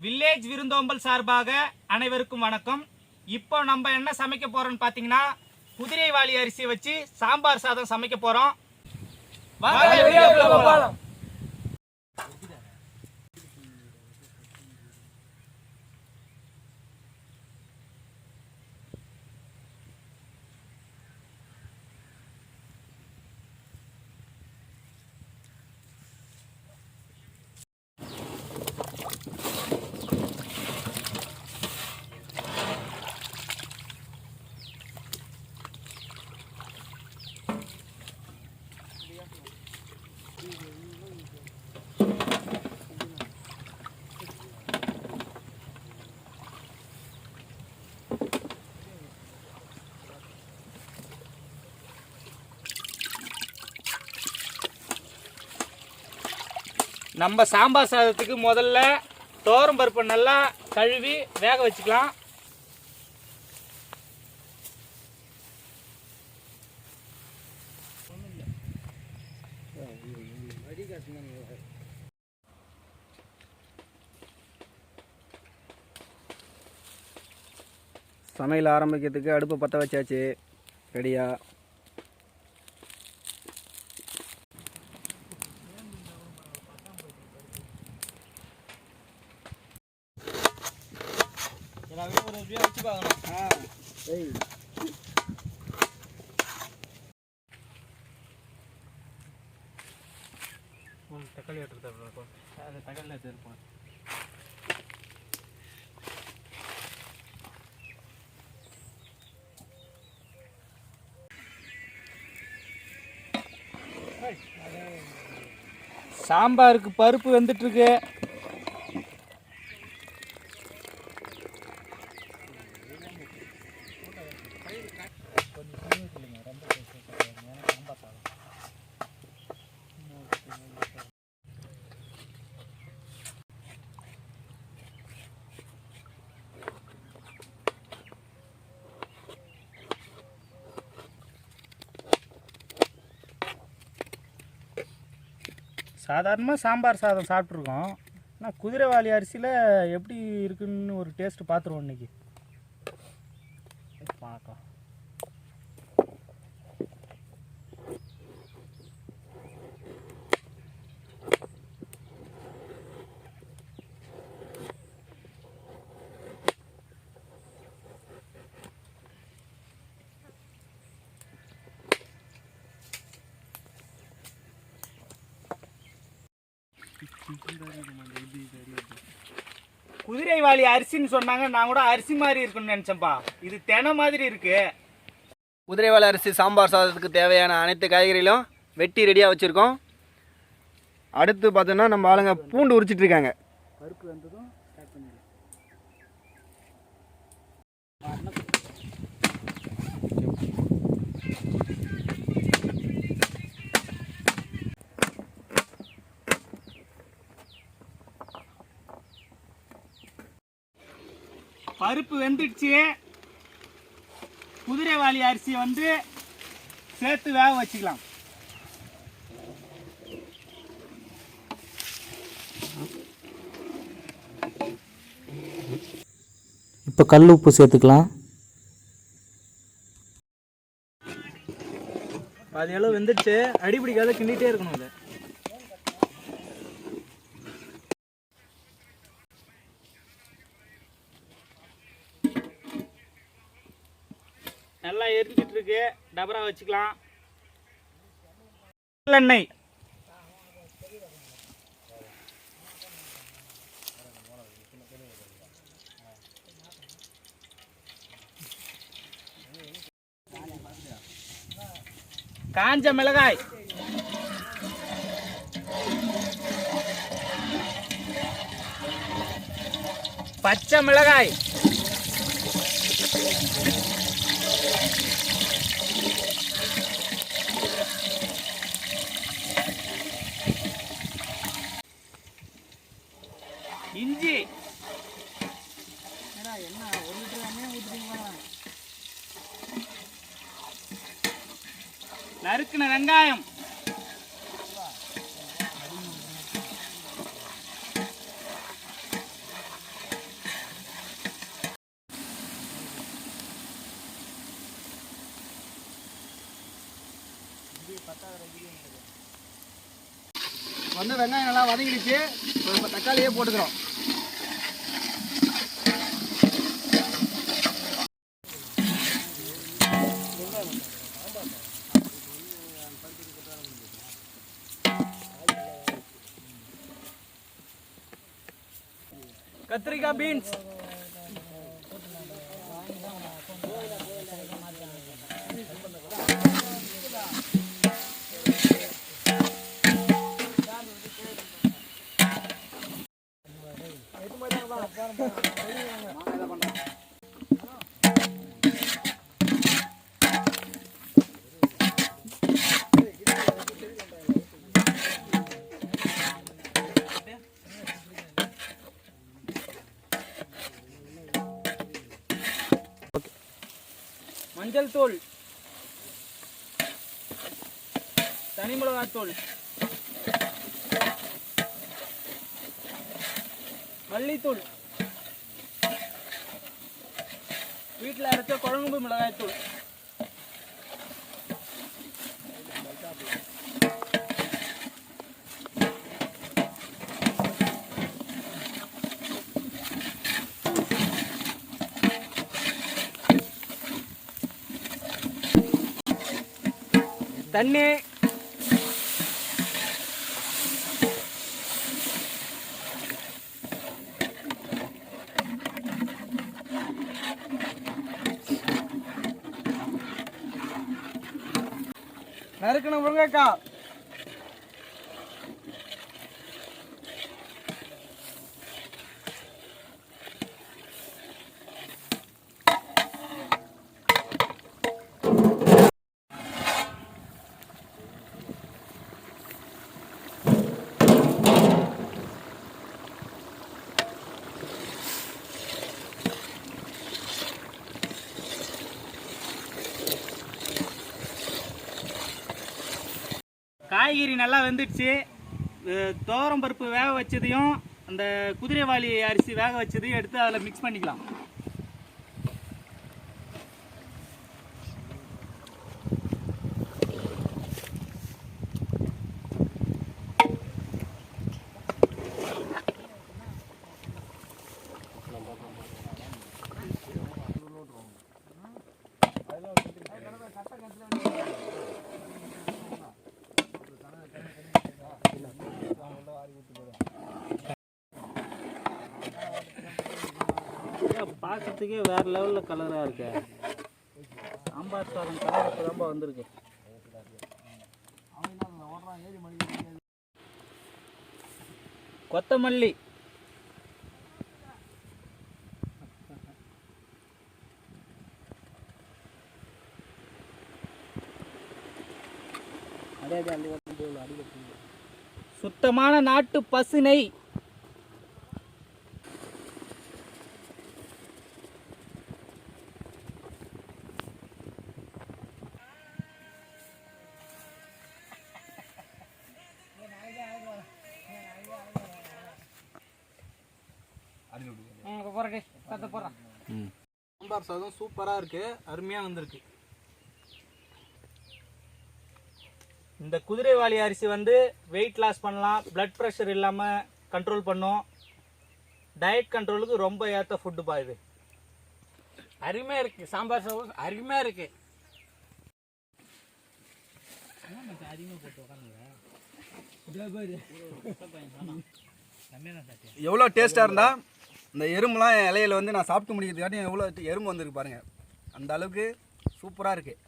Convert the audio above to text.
Village விருந்தோம்பல் சார்பாக அனைவருக்கும் வணக்கம். இப்போ நம்ம என்ன சமைக்க போறோம்னு பார்த்தீங்கன்னா குதிரைவாலி அரிசி வச்சு சாம்பார் சாதம் சமைக்க போறோம். நம்ம சாம்பார் சாதத்துக்கு முதல்ல துவரம் பருப்பை நல்லா கழுவி வேக வச்சுக்கலாம். சமையல் ஆரம்பிக்கிறதுக்கு அடுப்பு பற்ற வச்சாச்சு ரெடியா. தக்காளி எடுத்துருப்போம். தக்காளி எடுத்துருப்போம். சாம்பாருக்கு பருப்பு வெந்துட்டு இருக்கு. சாதாரணமாக சாம்பார் சாதம் சாப்பிட்ருக்கோம். ஆனால் குதிரைவாலி அரிசியில் எப்படி இருக்குன்னு ஒரு டேஸ்ட்டு பார்த்துருவோம் இன்றைக்கி. பார்க்கலாம். குதிரைவாலி அரிசின்னு சொன்னாங்க, நான் கூட அரிசி மாதிரி இருக்குன்னு நினச்சேன்ப்பா. இது தெனை மாதிரி இருக்கு. குதிரைவாலி அரிசி சாம்பார் சாதத்துக்கு தேவையான அனைத்து காய்கறிகளும் வெட்டி ரெடியாக வச்சுருக்கோம். அடுத்து பார்த்தோன்னா நம்ம ஆளுங்க பூண்டு உரிச்சிட்டு இருக்காங்க. பருப்பு வந்ததும் ஸ்டார்ட் பண்ணிடுவோம். பருப்பு வெந்துடுச்சு. குதிரைவாலி அரிசியை வந்து சேர்த்து வேக வச்சுக்கலாம். இப்போ கல் உப்பு சேர்த்துக்கலாம். அது எவ்வளோ வெந்துடுச்சு. அடிப்பிடிக்காத கிண்டிகிட்டே இருக்கணும். அதை நல்லா எரிஞ்சிட்டு இருக்கு. டபரா வச்சுக்கலாம். எண்ணெய் காஞ்ச மிளகாய், பச்சை மிளகாய், இஞ்சி, நறுக்கின வெங்காயம், வந்து வெங்காயம் நல்லா வதங்கிடுச்சு. நம்ம தக்காளியே போட்டுக்கிறோம். கத்திரிக்காய் பீன்ஸ், மஞ்சள் தூள், தனி மிளகாய் தூள், மல்லித்தூள், வீட்டில் அரைச்ச குழம்பு மிளகாய் தூள், தண்ணி, நறுக்கணும் முருங்கைக்காய். காய்கறி நல்லா வெந்துடுச்சு. துவரம் பருப்பு வேக வச்சதையும் அந்த குதிரைவாலி அரிசி வேக வச்சதையும் எடுத்து அதில் மிக்ஸ் பண்ணிக்கலாம். பார்க்கறதுக்கே வேறு லெவலில் கலராக இருக்கு. சாம்பார் சாதம் கலர் இப்போ ரொம்ப வந்திருக்கு. கொத்தமல்லி, சுத்தமான நாட்டு பசு நெய், சாம்பார் சாதம் சூப்பராக இருக்குது, அருமையாக வந்திருக்கு. இந்த குதிரைவாலி அரிசி வந்து வெயிட் லாஸ் பண்ணலாம், பிளட் ப்ரெஷர் இல்லாமல் கண்ட்ரோல் பண்ணும். டயட் கண்ட்ரோலுக்கு ரொம்ப ஏற்ற ஃபுட்டுப்பா இது. அருமையாக இருக்குது. சாம்பார் சாதம் அருமையாக இருக்குது. எவ்வளோ டேஸ்ட்டாக இருந்தால் இந்த எறும்புலாம் இலையில வந்து நான் சாப்பிட்டு முடிக்கிறதுக்காட்டி எவ்வளோ எறும்பு வந்திருக்கு பாருங்கள். அந்த அளவுக்கு சூப்பராக இருக்குது.